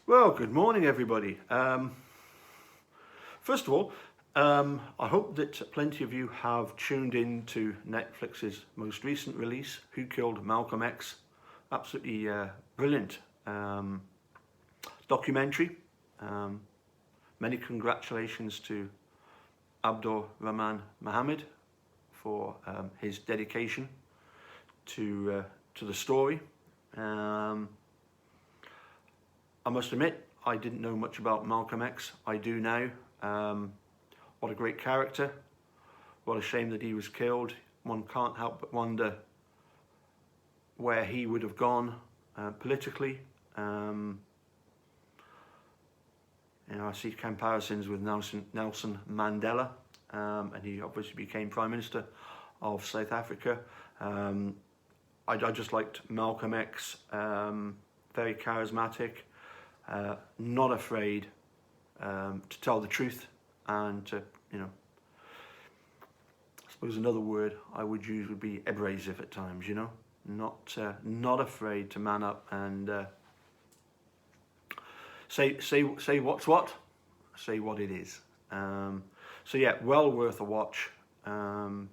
Well, good morning, everybody. First of all, I hope that plenty of you have tuned in to Netflix's most recent release, Who Killed Malcolm X. Absolutely brilliant documentary. Many congratulations to Abdur Rahman Mohammed for his dedication to the story. I must admit, I didn't know much about Malcolm X. I do now. What a great character. What a shame that he was killed. One can't help but wonder where he would have gone politically. I see comparisons with Nelson Mandela, and he obviously became Prime Minister of South Africa. I just liked Malcolm X, very charismatic. Not afraid to tell the truth, and to, I suppose another word I would use would be abrasive at times. Not afraid to man up and say what's what, say what it is. So yeah, well worth a watch. And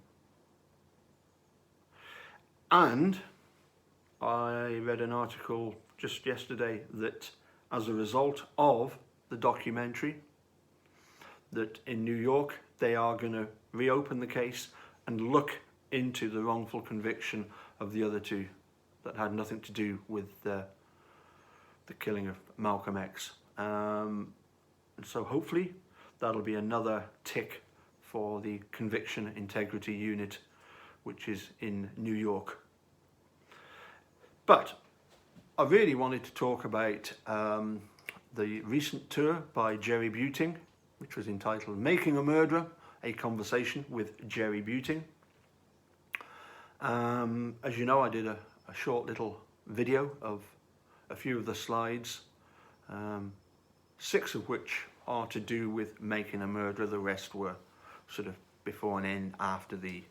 I read an article just yesterday that, as a result of the documentary, that in New York they are going to reopen the case and look into the wrongful conviction of the other two that had nothing to do with the killing of Malcolm X. And so hopefully that'll be another tick for the Conviction Integrity Unit, which is in New York. But I really wanted to talk about the recent tour by Jerry Buting, which was entitled Making a Murderer, a Conversation with Jerry Buting. As you know, I did a short little video of a few of the slides, 6 of which are to do with making a murderer. The rest were sort of before and end after the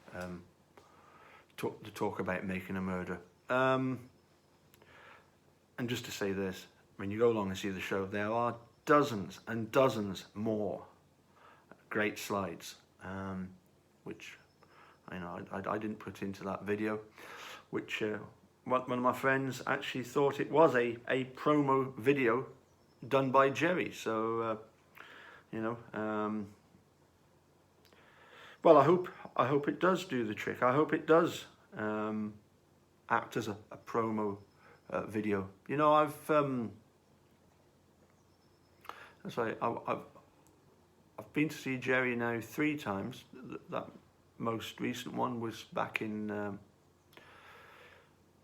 talk about making a murderer. And just to say this, when you go along and see the show, there are dozens and dozens more great slides, which I didn't put into that video, which one of my friends actually thought it was a promo video done by Jerry. So well, I hope it does do the trick. I hope it does act as a promo video. I've been to see Jerry now 3 times. That most recent one was back in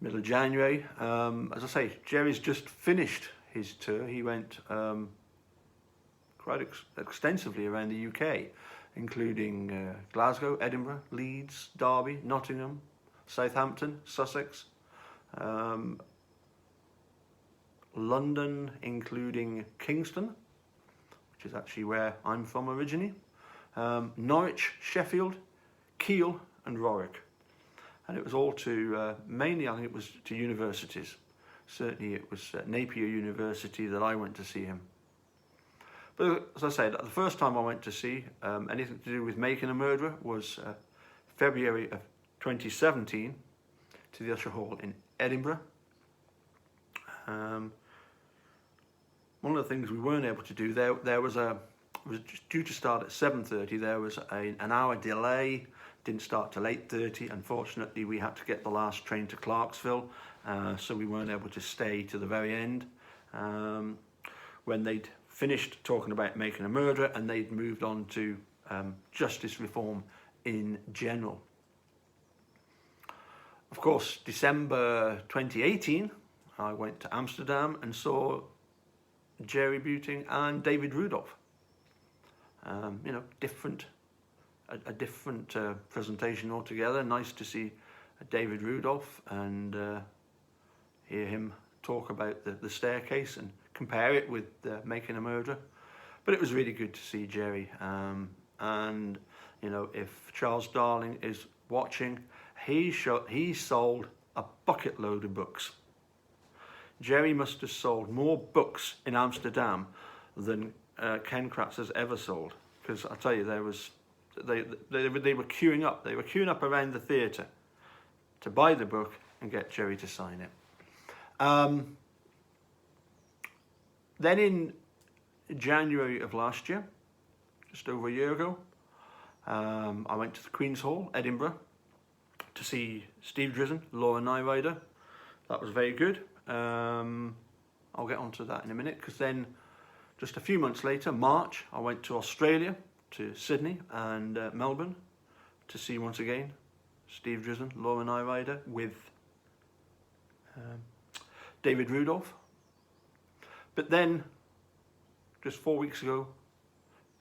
middle of January. As I say, Jerry's just finished his tour. He went quite extensively around the UK, including Glasgow, Edinburgh, Leeds, Derby, Nottingham, Southampton, Sussex, London, including Kingston, which is actually where I'm from originally, Norwich, Sheffield, Kiel and Warwick. And it was all to, mainly I think it was to universities. Certainly it was Napier University that I went to see him. But as I said, the first time I went to see anything to do with Making a Murderer was February of 2017 to the Usher Hall in Edinburgh. One of the things we weren't able to do, there was due to start at 7:30. There was an hour delay. Didn't start till 8:30. Unfortunately, we had to get the last train to Clarksville, so we weren't able to stay to the very end. When they'd finished talking about Making a Murderer, and they'd moved on to justice reform in general. Of course, December 2018, I went to Amsterdam and saw Jerry Buting and David Rudolph. A different presentation altogether. Nice to see David Rudolph and hear him talk about the staircase and compare it with Making a Murderer. But it was really good to see Jerry. And if Charles Darling is watching, he sold a bucket load of books. Jerry must have sold more books in Amsterdam than Ken Kratz has ever sold. Because I tell you, they were queuing up. They were queuing up around the theatre to buy the book and get Jerry to sign it. Then in January of last year, just over a year ago, I went to the Queen's Hall, Edinburgh, to see Steve Drizzen, Laura Nyrider. That was very good. I'll get onto that in a minute, because then just a few months later, March, I went to Australia, to Sydney and Melbourne, to see once again Steve Drizzen, Laura Nyrider, with David Rudolph. But then, just 4 weeks ago,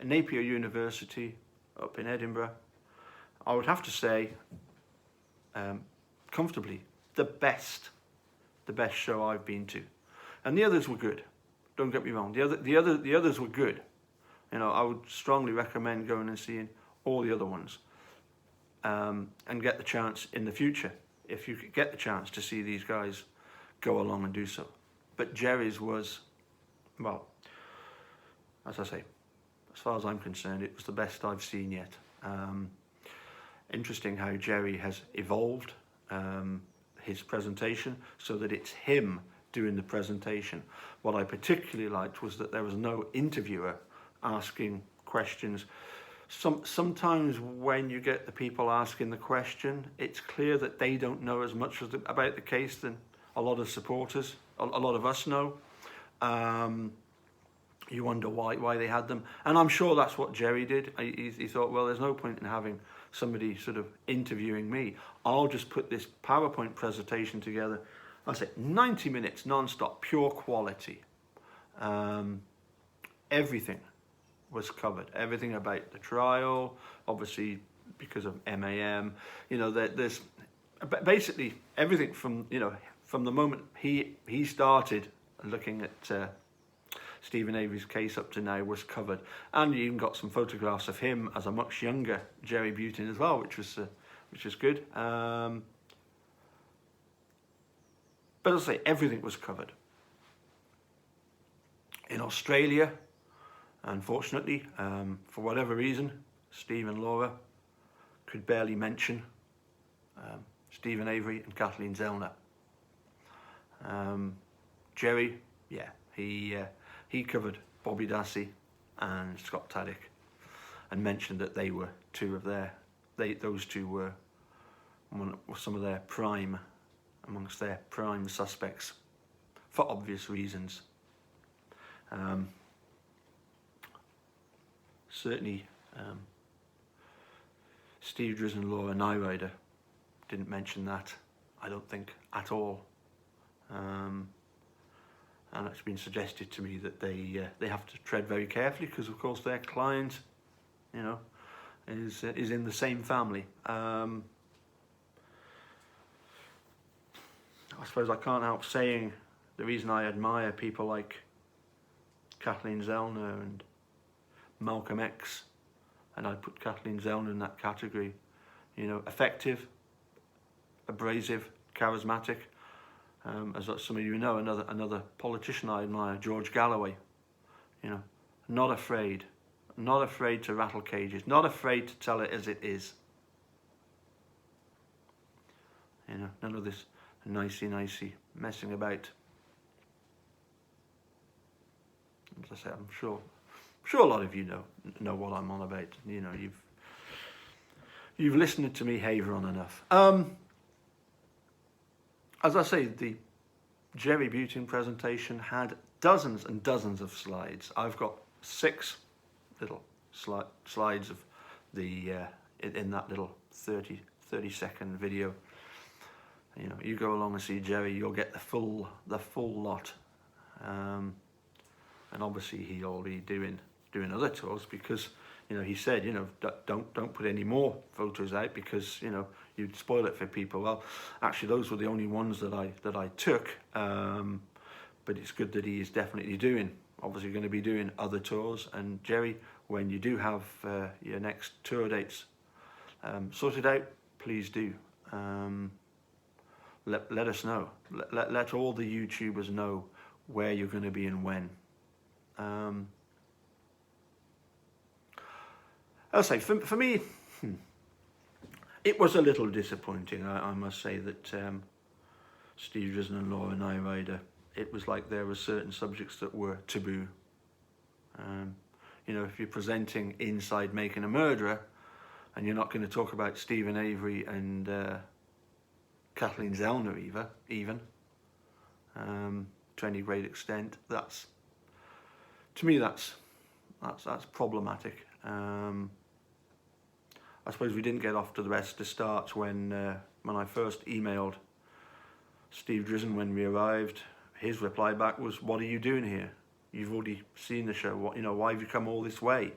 at Napier University up in Edinburgh, I would have to say, comfortably, the best show I've been to. And the others were good. Don't get me wrong. The others were good. You know, I would strongly recommend going and seeing all the other ones, and get the chance in the future, if you could get the chance to see these guys, go along and do so. But Jerry's was, well, as I say, as far as I'm concerned, it was the best I've seen yet. Interesting how Jerry has evolved his presentation so that it's him doing the presentation. What I particularly liked was that there was no interviewer asking questions. Sometimes when you get the people asking the question, it's clear that they don't know as much about the case than a lot of supporters, a lot of us know. You wonder why they had them. And I'm sure that's what Jerry did. He thought, well, there's no point in having somebody sort of interviewing me. I'll just put this PowerPoint presentation together. I say 90 minutes non-stop, pure quality. Everything was covered. Everything about the trial, obviously because of MAM. You know, there's basically everything from, you know, from the moment he started looking at Stephen Avery's case up to now was covered. And you even got some photographs of him as a much younger Jerry Butin as well, which was good. But as I say, everything was covered. In Australia, unfortunately, for whatever reason, Steve and Laura could barely mention Stephen Avery and Kathleen Zellner. Jerry, yeah, he covered Bobby Dassey and Scott Taddick, and mentioned that they were those two were some of their amongst their prime suspects, for obvious reasons. Certainly, Steve Drizzen and Laura Nyrider didn't mention that, I don't think, at all. And it's been suggested to me that they have to tread very carefully, because of course their client, you know, is in the same family. I suppose I can't help saying the reason I admire people like Kathleen Zellner and Malcolm X, and I'd put Kathleen Zellner in that category, you know, effective, abrasive, charismatic. As some of you know, another politician I admire, George Galloway, you know, not afraid to rattle cages, not afraid to tell it as it is. You know, none of this nicey messing about. As I say, I'm sure a lot of you know what I'm on about. You know, you've listened to me haver on enough. As I say, the Jerry Butin presentation had dozens and dozens of slides. I've got 6 little slides of the in that little 30-second video. You know, you go along and see Jerry, you'll get the full lot. And obviously he'll be doing other tours, because, you know, he said, you know, don't put any more photos out, because, you know, you'd spoil it for people. Well, actually those were the only ones that I took. But it's good that he is definitely obviously going to be doing other tours. And Jerry, when you do have your next tour dates sorted out, please do. let us know. Let all the YouTubers know where you're going to be and when. I'll say, for me, it was a little disappointing. I must say that Steve Drizzen and Laura Nyrider, it was like there were certain subjects that were taboo. You know, if you're presenting Inside Making a Murderer, and you're not going to talk about Stephen Avery and Kathleen Zellner even to any great extent, to me that's problematic. I suppose we didn't get off to the best of starts when I first emailed Steve Drizzen when we arrived. His reply back was, "What are you doing here? You've already seen the show. What, you know, why have you come all this way?"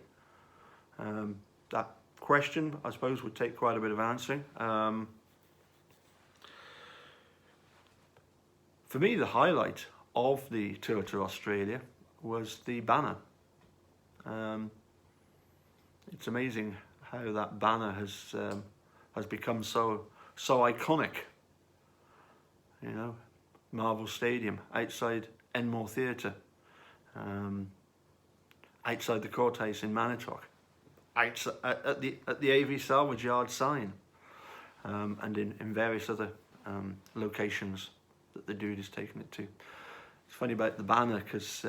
That question, I suppose, would take quite a bit of answering. For me, the highlight of the tour to Australia was the banner. It's amazing how that banner has become so iconic. You know, Marvel Stadium, outside Enmore Theatre, outside the courthouse in Manitowoc, outside, at the AV Salvage Yard sign, and in various other locations that the dude has taken it to. It's funny about the banner because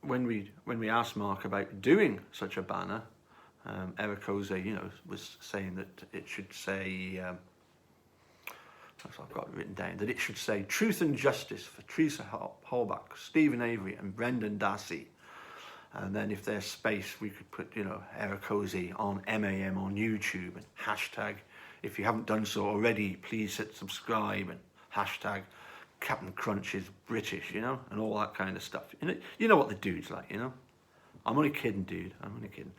when we asked Mark about doing such a banner, Eric Jose, you know, was saying that it should say, I've got it written down, that it should say "Truth and Justice" for Teresa Halbach, Stephen Avery and Brendan Dassey. And then if there's space, we could put, you know, Eric Jose on MAM on YouTube, and hashtag, if you haven't done so already, please hit subscribe, and hashtag Captain Crunch is British, you know, and all that kind of stuff. You know what the dude's like, you know. I'm only kidding, dude. I'm only kidding.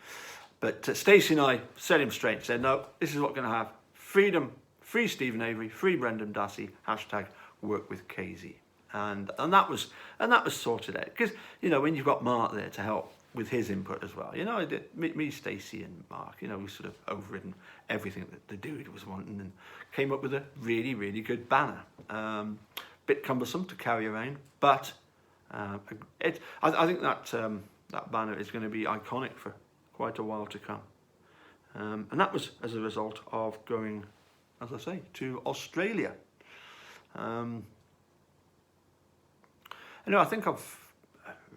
But Stacey and I set him straight. Said, no, this is what we're going to have: freedom, free Stephen Avery, free Brendan Dassey. Hashtag work with KZ. And that was sorted out, because, you know, when you've got Mark there to help with his input as well, you know, me, Stacey and Mark, you know, we sort of overridden everything that the dude was wanting and came up with a really, really good banner. Bit cumbersome to carry around, but I think that banner is going to be iconic for quite a while to come. And that was as a result of going, as I say, to Australia. Anyway, I think I've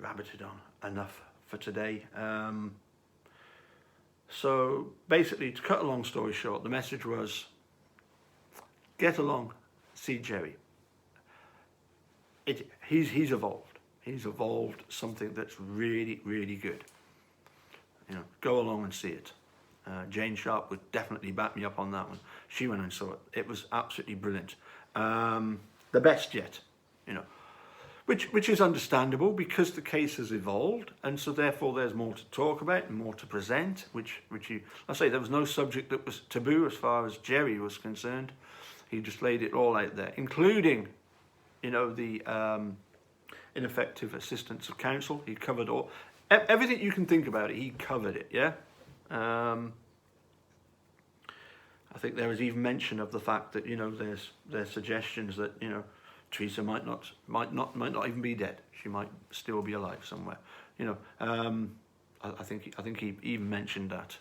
rabbited on enough for today. So basically, to cut a long story short, the message was, get along, see Jerry. He's evolved. He's evolved something that's really, really good. You know, go along and see it. Jane Sharp would definitely back me up on that one. She went and saw it. It was absolutely brilliant. The best yet, you know. Which is understandable, because the case has evolved, and so therefore there's more to talk about and more to present, I say there was no subject that was taboo as far as Jerry was concerned. He just laid it all out there, including, you know, the ineffective assistance of counsel. He covered everything you can think about it, he covered it, yeah? I think there was even mention of the fact that, you know, there's suggestions that, you know, Teresa might not even be dead. She might still be alive somewhere. You know, I think he even mentioned that.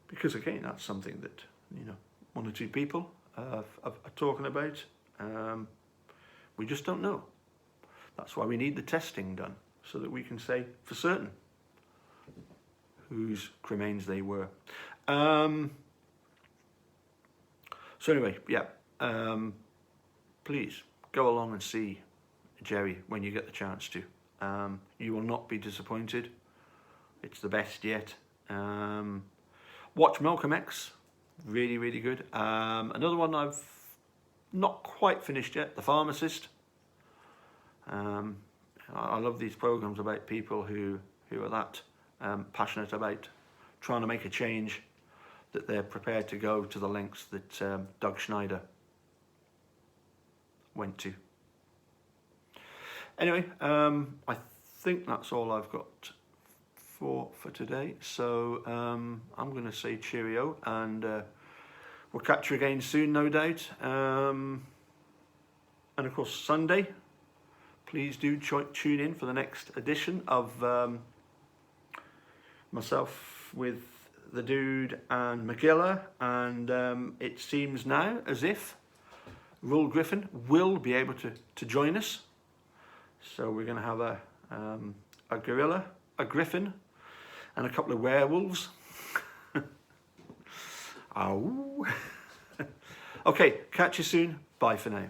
Because again, that's something that, you know, one or two people are talking about. We just don't know. That's why we need the testing done, so that we can say for certain whose cremains they were. So anyway, yeah, please go along and see Jerry when you get the chance to. You will not be disappointed. It's the best yet. Watch Malcolm X, really, really good. Another one I've not quite finished yet, The Pharmacist. I love these programs about people who are that passionate about trying to make a change, that they're prepared to go to the lengths that Doug Schneider went to. Anyway, I think that's all I've got for today. So I'm going to say cheerio, and we'll catch you again soon, no doubt. And of course, Sunday, please do tune in for the next edition of myself with the Dude and Magilla. And it seems now as if Will Griffin will be able to join us. So we're going to have a gorilla, a griffin, and a couple of werewolves. Ow. Okay, catch you soon. Bye for now.